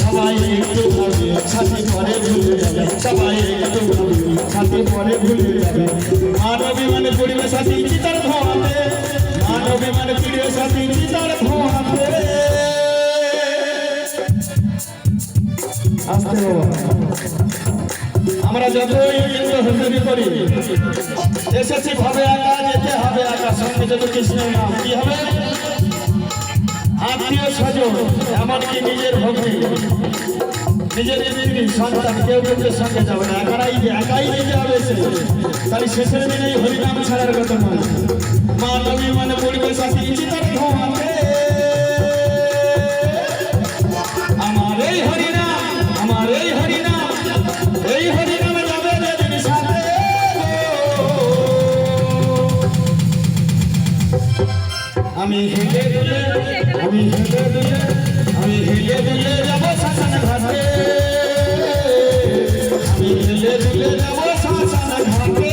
সবাই একটু ভাবে সাথে পরে ভুলে যাবে, সবাই একটু ভাবে সাথে পরে ভুলে যাবে। মানবী মানে পড়িবে সাথী চিতার ধোঁয়াতে, মানবী মানে পড়িবে সাথী চিতার ধোঁয়াতে। আসতে আমরা যতই হিন্দু করি এসেছি ভাবে একা, যেতে হবে একা, সঙ্গে যদি কৃষ্ণের নাম কি হবে? আত্মীয় স্বজন, এমনকি নিজের ভক্তি, নিজের স্ত্রী সন্তান কেউ কেউ সঙ্গে যাবে না, একাই যেতে হবে। তাহলে শেষের দিনেই হরিনাম ছাড়ার কথা নয়। মা নবী মানে পরিবেশ আছে চিতার ধোঁয়াতে। আমার এই হরিনাম, আমার এই হরিনাম, এই হরিনামে যাবে যেদিন সাথে। আমি হেলে দুলে, আমি হেলে দুলে, আমি হেলে দুলে যাবো শ্মশান ঘাটে, আমি হেলে দুলে যাবো শ্মশান ঘাটে।